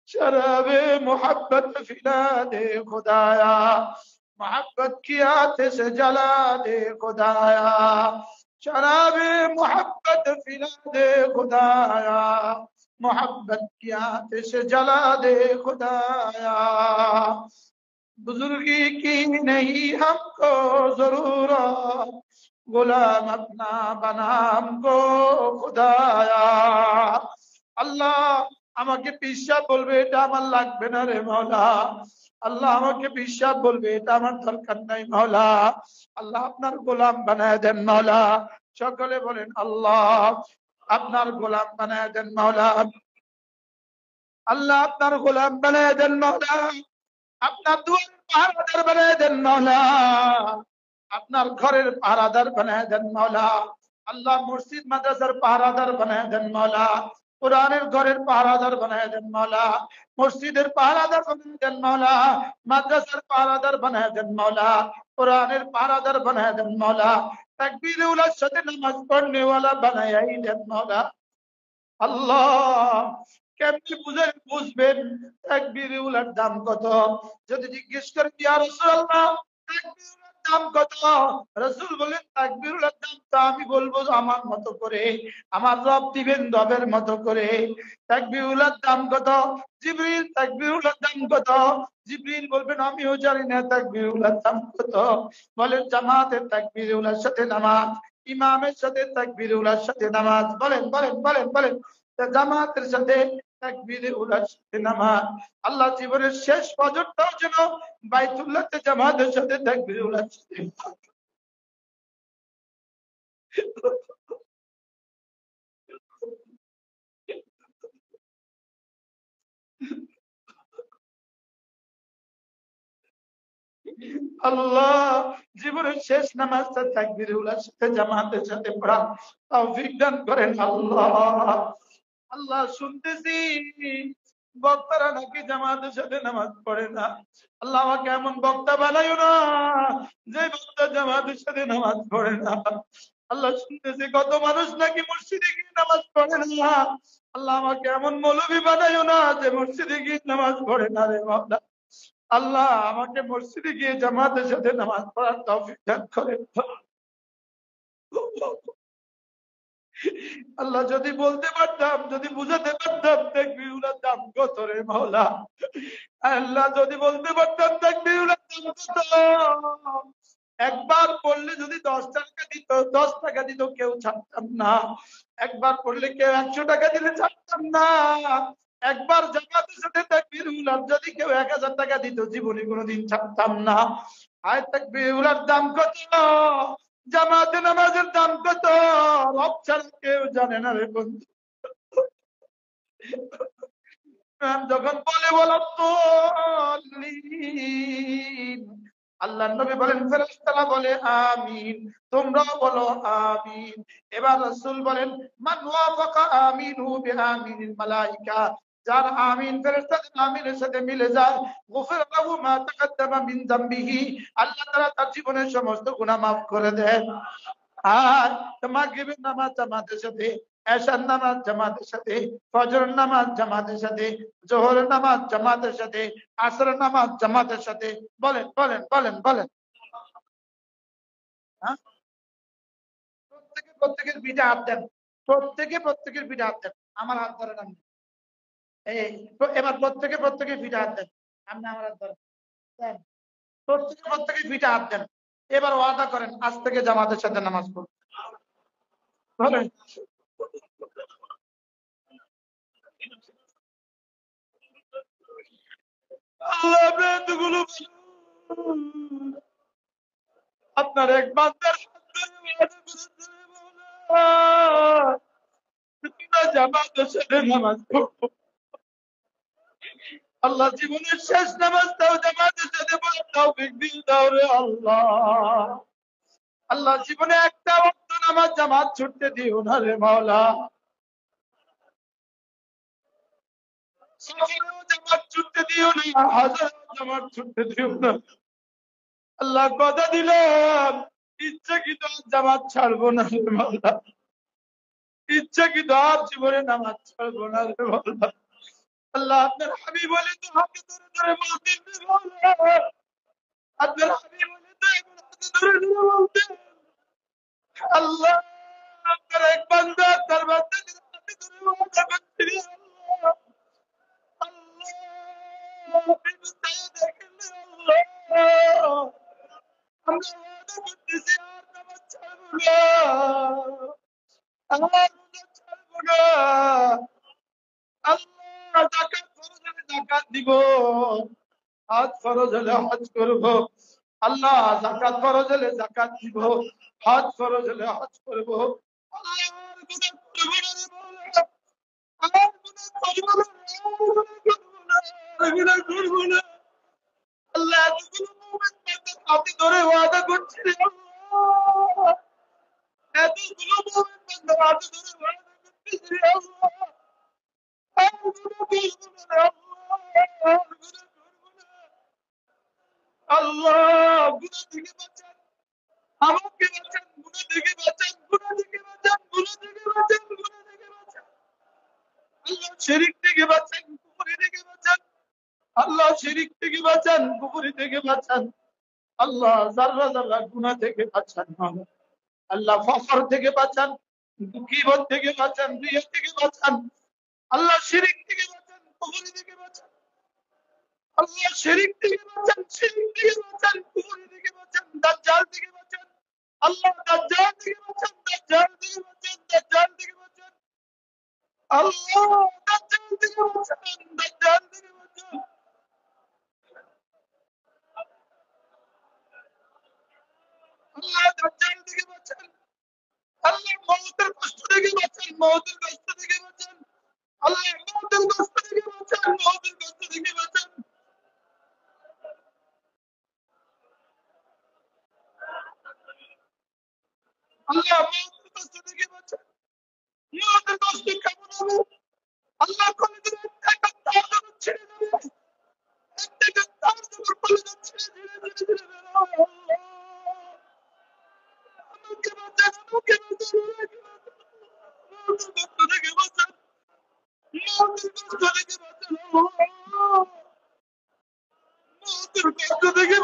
शराबे मोहब्बत पिला दे खुदाया, मोहब्बत की आतिश जला दे खुदाया, शराबे मोहब्बत पिला दे खुदाया, मोहब्बत की आतिश जला दे खुदाया। बुजुर्गी की नहीं हमको जरूरत, गुलाम अपना बना हमको खुदाया। আল্লাহ আমাকে পিসাব বলবে এটা আমার লাগবে না রে মাওলা। আল্লাহ আমাকে পিসাব বলবে এটা আমার দরকার নাই মাওলা। আল্লাহ আপনার গোলাম বানায় দেন মাওলা। সকলে বলেন আল্লাহ আপনার গোলাম বানায় দেন মাওলা। আল্লাহ আপনার গোলাম বানায় দেন মাওলা। আপনার দুয়ারের পাহারাদার বানায় দেন মাওলা। আপনার ঘরের পাহারাদার বানায় দেন মাওলা। আল্লাহ মসজিদ মাদ্রাসার পাহারাদার বানায় দেন মাওলা। কোরআনের ঘরের পাহারাদার বানায় দেন মাওলা। মসজিদের পাহারাদার বানায় দেন মাওলা। মাদ্রাসার পাহারাদার বানায় দেন মাওলা। কোরআনের পাহারাদার বানায় দেন মাওলা। তাকবীরে উলার সাথে নামাজ পড়নে ওয়ালা বানায়াই দেন মাওলা। আল্লাহ কেমনি বুঝবেন তাকবীরে উলার দাম কত? যদি জিজ্ঞেস করেন ইয়া রাসূলুল্লাহ তাকবীর উলার দাম কত? রাসূল বলেন তাকবীর উলার দাম তো আমি বলবো আমার মতো করে, আমার রব দিবেন রবের মতো করে। তাকবীর উলার দাম কত? জিবরিল তাকবীর উলার দাম কত? জিবরিল বলবেন আমিও জানি না তাকবীর উলার দাম কত। বলেন জামাতের তাকবীর উলার সাথে নামাজ, ইমামের সাথে তাকবীর উলার সাথে নামাজ। বলেন বলেন বলেন বলেন জামাতের সাথে তাকবীরে উলার সাথে নামাজ। আল্লাহ জীবনের শেষ ফজরটাও যেন বাইতুল্লাহতে জামাতের সাথে তাকবীরে উলার সাথে। আল্লাহ জীবনের শেষ নামাজটা তাকবীরে উলার সাথে জামাতের সাথে পড়া তৌফিক দান করেন আল্লাহ। আল্লাহ শুনতেছি বক্তারা নাকি জামাতের সাথে নামাজ পড়ে না। আল্লাহ আমাকে এমন বক্তা বানাইও না যে বক্তা জামাতের সাথে নামাজ পড়ে না। আল্লাহ শুনতেছি কত মানুষ নাকি মসজিদে গিয়ে নামাজ পড়ে না। আল্লাহ আমাকে এমন মৌলবী বানাইও না যে মসজিদে গিয়ে নামাজ পড়ে না রে মাওলা। আল্লাহ আমাকে মসজিদে গিয়ে জামাতের সাথে নামাজ পড়ার তৌফিক দান করেন। আল্লাহ যদি বলতে পারতাম, যদি বুঝাতে পারতাম তাকবীরের দাম কত রে মাওলা, আল্লাহ যদি বলতে পারতাম তাকবীরের দাম কত, একবার পড়লে যদি 10 টাকা দিত, 10 টাকা দিত কেউ ছাড়তাম না। একবার পড়লে কেউ 100 টাকা দিলে ছাড়তাম না। একবার জামাতের সাথে তাকবীরুল যদি কেউ 1000 টাকা দিত জীবনে কোনোদিন ছাড়তাম না। আয় তাকবীরুল দাম কত, জামাতে নামাজের দাম কত, রব ছাড়া কেউ জানে না রে বন্ধু। যখন বলে বলো তো, আল্লাহ নবী বলেন, ফেরেশতারা বলে আমিন, তোমরাও বলো আমিন। এবার রাসূল বলেন, মান ওয়াফাকা আমিনু বিআমিনিল মালায়েকা, যার আমিন ফেরেশতাদের আমিনের সাথে মিলে যায়, গুফির লাহু মা তাকাদ্দামা মিন যামবিহি, আল্লাহ তাআলা তার জীবনের সমস্ত গুনাহ মাফ করে দেন। আর মাগরিবের নামাজ জামাতের সাথে, এশার নামাজ জামাতের সাথে, ফজরের নামাজ জামাতের সাথে, জোহরের নামাজ জামাতের সাথে, আসরের নামাজ জামাতের সাথে। বলেন বলেন বলেন বলেন। হ্যাঁ, প্রত্যেকের পিঠে হাত দেন, প্রত্যেকের পিঠে হাত দেন। আমার হাত ধরেন আপনি। এই এবার প্রত্যেকের পিঠে হাত দেন। আপনি আমার হাত ধরেন, দেন। প্রত্যেকের পিঠে হাত দেন। এবার ওয়াদা করেন আজ থেকে জামাতের সাথে নামাজ পড়বেন। বলেন। আল্লাহ আপনি এতগুলো আপনার এক বান্দার জামাতের সাথে নামাজ পড়বো। আল্লাহ জীবনের শেষ নামাজটাও জামাতের সাথে পড়ার তৌফিক দিয়ে দাও রে আল্লাহ। আল্লাহ জীবনে একটা ওয়াক্ত নামাজ জামাত ছুটতে দিও না রে মাওলা। সফরেও জামাত ছুটতে দিও না, হাজারেও জামাত ছুটতে দিও না। আল্লাহ কথা দিলাম ইচ্ছাকৃত জামাত ছাড়বো না রে মাওলা, ইচ্ছাকৃত জীবনে নামাজ ছাড়বো না রে মাওলা। আল্লাহ আপনার হাবিব বলে তো হাতে ধরে ধরে বলতেন রে মাওলা, আপনার হাবিব বলে তো এখন হাতে ধরে ধরে বলতেন আল্লাহ আপনার এক বান্দা তার বান্দাদের হাতে ধরে ওয়াদা করছে রে আল্লাহ, আল্লাহ আপনি তো তাই দেখেন রে আল্লাহ, আমরা ওয়াদা করতেছি আর নামাজ ছাড়বো না, আর রোজা ছাড়বো না। আল্লাহ যাকাত ফরজ হলে যাকাত দিব, হজ ফরজ হলে হজ করব। আল্লাহ যাকাত ফরজ হলে যাকাত দিব, হজ ফরজ হলে হজ করব। আল্লাহ আর গুনাহ করব না রে মাওলা, আর গুনাহ করব না, আর গুনাহ করব না। আল্লাহ এতগুলো মুমিন বান্দার হাতে ধরে ওয়াদা করছি রে আল্লাহ, এতগুলো মুমিন বান্দার হাতে ধরে ওয়াদা করতেছি রে আল্লাহ, আর গুনাহ করব না রে আল্লাহ, আর গুনাহ করব না। আল্লাহ গুনাহ থেকে বাঁচান, আমাকে বাঁচান, গুনাহ থেকে বাঁচান, গুনাহ থেকে বাঁচান, গুনাহ থেকে বাঁচান, গুনাহ থেকে বাঁচান। আল্লাহ শিরক থেকে বাঁচান, কুফরি থেকে বাঁচান। আল্লাহ শিরক থেকে বাঁচান, কুফরি থেকে বাঁচান। আল্লাহ যাররা যাররা গুনাহ থেকে বাঁচান। আল্লাহ ফখর থেকে বাঁচান, গীবত থেকে বাঁচান, রিয়া থেকে বাঁচান। আল্লাহ শিরক থেকে বাঁচান, কুফরি থেকে বাঁচান। আল্লাহ শিরক থেকে বাঁচান, শিরক থেকে বাঁচান, কুফরি থেকে বাঁচান, দাজ্জাল থেকে বাঁচান। আল্লাহ দাজ্জাল থেকে বাঁচান, দাজ্জাল থেকে বাঁচান, দাজ্জাল থেকে বাঁচান। আল্লাহ দাজ্জাল থেকে বাঁচান, দাজ্জাল থেকে বাঁচান। আল্লাহ দাজ্জাল থেকে বাঁচান। আল্লাহ মওতের কষ্ট থেকে বাঁচান, মওতের কষ্ট থেকে বাঁচান। আল্লাহ মওতের কষ্ট থেকে বাঁচান, মওতের কষ্ট থেকে বাঁচান। আল্লাহ মওতের কষ্ট থেকে বাঁচান। মওতের কষ্ট কেমন হবে? আল্লাহ কলেজের একটা তার যখন ছিঁড়ে যাবে, একটা তার যখন কলেজে ছিঁড়ে ধীরে ধীরে ধীরে বের হবে, আল্লাহ আমাকে বাঁচান, আমাকে বাঁচান, আমাকে বাঁচান। মওতের কষ্ট থেকে বাঁচান, মওতের কষ্ট থেকে বাঁচান আল্লাহ।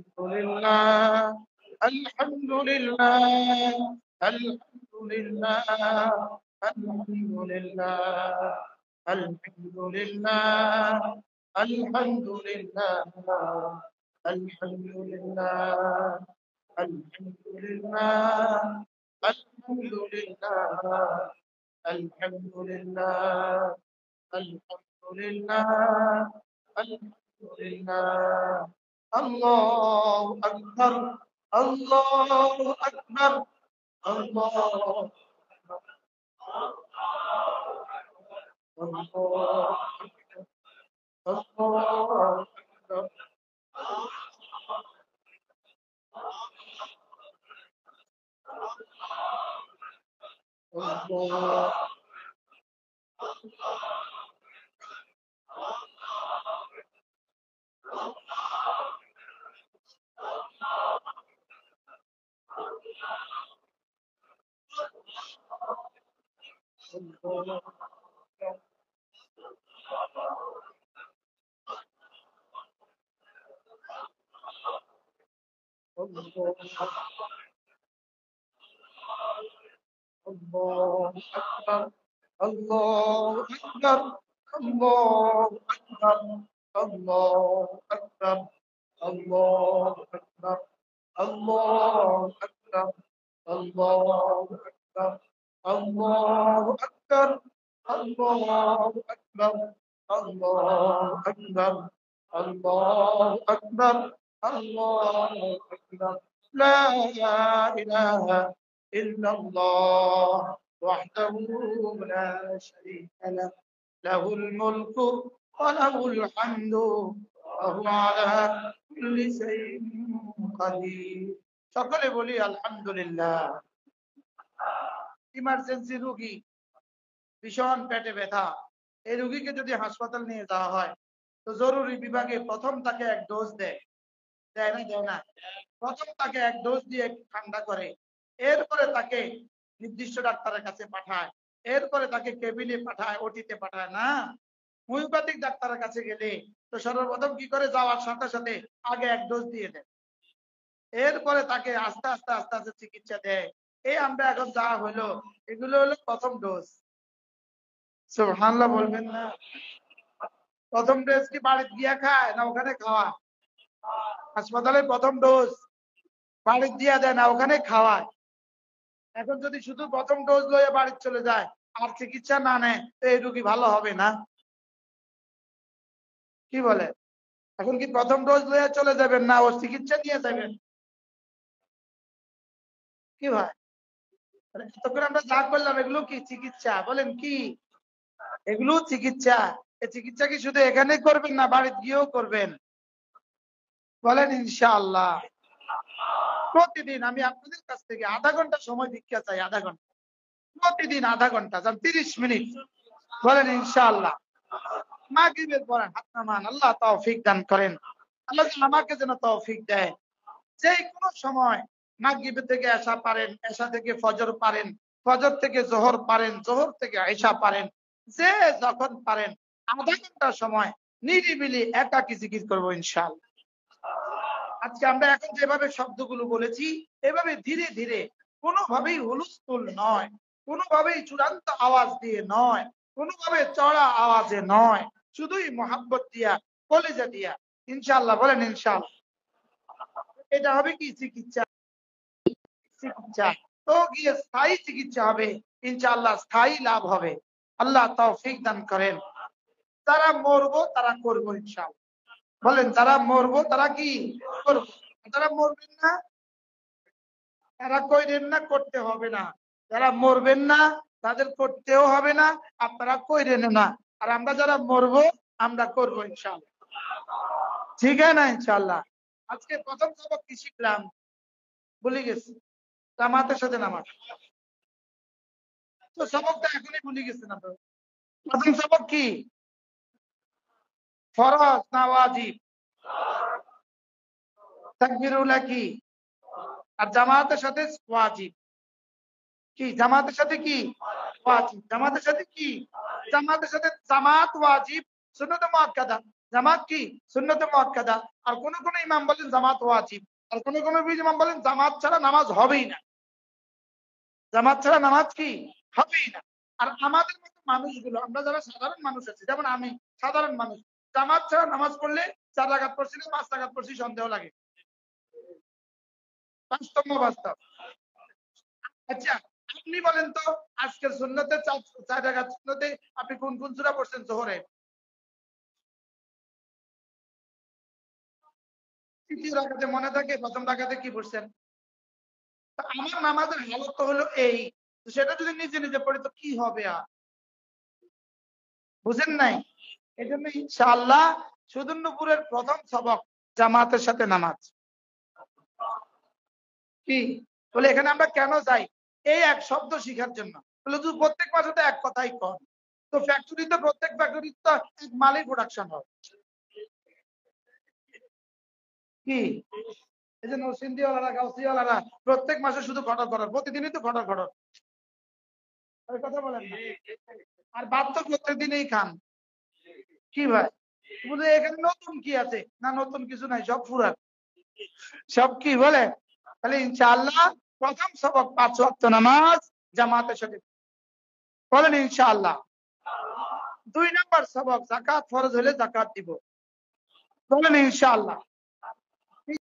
لله الحمد لله الحمد لله الحمد لله الحمد لله الحمد لله الحمد لله الحمد لله الحمد لله الحمد لله الحمد لله الحمد لله الله أكبر الله أكبر الله الله الله أكبر الله الله الله أكبر الله أكبر الله أكبر الله أكبر الله أكبر الله أكبر الله أكبر الله أكبر الله أكبر الله أكبر الله أكبر الله أكبر لا إله إلا الله وحده لا شريك له له الملك وله الحمد وهو على كل شيء قدير সকলে বলি আলহামদুলিল্লাহ। ইমার্জেন্সি রোগী, ভীষণ পেটে ব্যথা, এই রোগীকে যদি হাসপাতাল নিয়ে যাওয়া হয় তো জরুরি বিভাগে প্রথম তাকে এক ডোজ দেয়, দেয় না দেয় না? প্রথম তাকে এক ডোজ দিয়ে ঠান্ডা করে, এরপরে তাকে নির্দিষ্ট ডাক্তারের কাছে পাঠায়, এরপরে তাকে কেবিনে পাঠায়, ওটিতে পাঠায় না। হোমিওপ্যাথিক ডাক্তারের কাছে গেলে তো সর্বপ্রথম কি করে, যাওয়ার সাথে সাথে আগে এক ডোজ দিয়ে দেয়, এরপরে তাকে আস্তে আস্তে আস্তে আস্তে চিকিৎসা দেয়। এই আমরা এখন যা হলো, এগুলো হলো প্রথম ডোজ। সুবহানাল্লাহ বলবেন না? প্রথম ডোজ কি বাড়িতে গিয়া খায় না ওখানে খাওয়া? হাসপাতালে প্রথম ডোজ বাড়িতে দিয়া দেয় না ওখানে খাওয়ায়। এখন যদি শুধু প্রথম ডোজ লয়ে বাড়ি চলে যায় আর চিকিৎসা না নেয় তো এই রোগী ভালো হবে না? কি বলে? এখন কি প্রথম ডোজ লয়ে চলে যাবেন না ও চিকিৎসা নিয়ে যাবেন? কি ভাই, এতক্ষণ আমরা যা করলাম এগুলো কি চিকিৎসা? বলেন কি এগুলো চিকিৎসা? এই চিকিৎসা কি শুধু এখানে করবেন না বাড়িতে গিয়েও করবেন? বলেন ইনশাআল্লাহ। প্রতিদিন আমি আপনাদের কাছ থেকে আধা ঘন্টা সময় ভিক্ষা চাই, আধা ঘন্টা, প্রতিদিন আধা ঘন্টা, 30 মিনিট। বলেন ইনশাআল্লাহ। মাগরিবের পরে হাত নামান, আল্লাহ তৌফিক দান করেন। আল্লাহ আমাকে যেন তৌফিক দেয়, যে কোনো সময় মাগরিব থেকে এশা পারেন, এশা থেকে ফজর পারেন, ফজর থেকে জোহর পারেন, জোহর থেকে এশা পারেন, যে যখন পারেন আধা ঘন্টা সময় নিরিবিলি একাকী জিকির করবো ইনশাআল্লাহ। আজকে আমরা এখন যেভাবে শব্দগুলো বলেছি এভাবে ধীরে ধীরে, কোনোভাবেই হুলস্থুল নয়, কোনোভাবেই চূড়ান্ত আওয়াজ দিয়ে নয়, কোনোভাবে চড়া আওয়াজে নয়, শুধুই মোহাব্বত দিয়া, কলেজা দিয়া ইনশাআল্লাহ। বলেন ইনশাআল্লাহ। এটা হবে কি চিকিৎসা? চিকিৎসা তো গিয়ে স্থায়ী চিকিৎসা হবে ইনশাআল্লাহ, স্থায়ী লাভ হবে। আল্লাহ তৌফিক দান করেন। যারা মরবো তারা করবো ইনশাআল্লাহ। বলেন যারা মরবো তারা কি করবো? যারা মরবেন না তারা কইরেন না, করতে হবে না। যারা মরবেন না তাদের করতেও হবে না, আপনারা কইরেন না। আর আমরা যারা মরবো আমরা করবো ইনশাআল্লাহ। ঠিক আছে না ইনশাআল্লাহ? আজকে প্রথম সবক কি শিখলাম ভুলে গেছি, জামাতের সাথে নামাজ। তো সবকটা এখনই ভুলে গেছেন আপনারা। প্রথম সবক কি? ফরজ না ওয়াজিব? তাকবীরুল্লাহ কি? আর জামাতের সাথে ওয়াজিব কি? জামাতের সাথে কি? ওয়াজিব। জামাতের সাথে কি? জামাতের সাথে জামাত ওয়াজিব, সুন্নাত মুআক্কাদা। জামাত কি সুন্নতে মুআক্কাদা। আর কোন কোন ইমাম বলেন জামাত ওয়াজিব। আর কোন কোন ইমাম বলেন জামাত ছাড়া নামাজ হবেই না। জামাত ছাড়া নামাজ কি হবেই না। আর আমাদের মতো মানুষগুলো, আমরা যারা সাধারণ মানুষ আছি, যেমন আমি সাধারণ মানুষ, জামাত ছাড়া নামাজ পড়লে 4 রাকাত পড়ছি না 5 রাকাত পড়ছি সন্দেহ লাগে। বাস্তব না বাস্তব? আচ্ছা, আপনি বলেন তো আজকের সুন্নতে 4 রাকাত সুন্নতে আপনি কোন কোন সূরা পড়ছেন জোহরে? তৃতীয় রাকাতে মনে থাকে, প্রথম রাকাতে কি পড়ছেন? তা আমার নামাজের হালত তো হলো এই, তো সেটা যদি নিজে নিজে পড়ি তো কি হবে? আর বুঝেন নাই? এই জন্য ইনশাআল্লাহ সুদূরপুরের প্রথম সবক জামাতের সাথে নামাজ। কি বলে এখানে আমরা কেন যাই? এই এক শব্দ শিখার জন্য। বলে তুই প্রত্যেক মাসে তো এক কথাই কর, তো ফ্যাক্টরিতে প্রত্যেক ফ্যাক্টরি তো এক মালই প্রোডাকশন হয়। কি এই যে নরসিংদীওয়ালারা গাউসিওয়ালারা প্রত্যেক মাসে শুধু ঘটক ঘটক, প্রতিদিনই তো ঘটক ঘটক, কথা বলেন না? আর ভাত তো প্রত্যেক দিনই খান। কি ভাই বলে এখানে নতুন কি আছে? না নতুন কিছু নাই, সব ফুরান। সব কি বলে? তাহলে ইনশাআল্লাহ প্রথম সবক 5 ওয়াক্ত নামাজ জামাতের সাথে, বলেন ইনশাআল্লাহ। 2 নাম্বার সবক জাকাত ফরজ হলে জাকাত দিব, বলেন ইনশাআল্লাহ।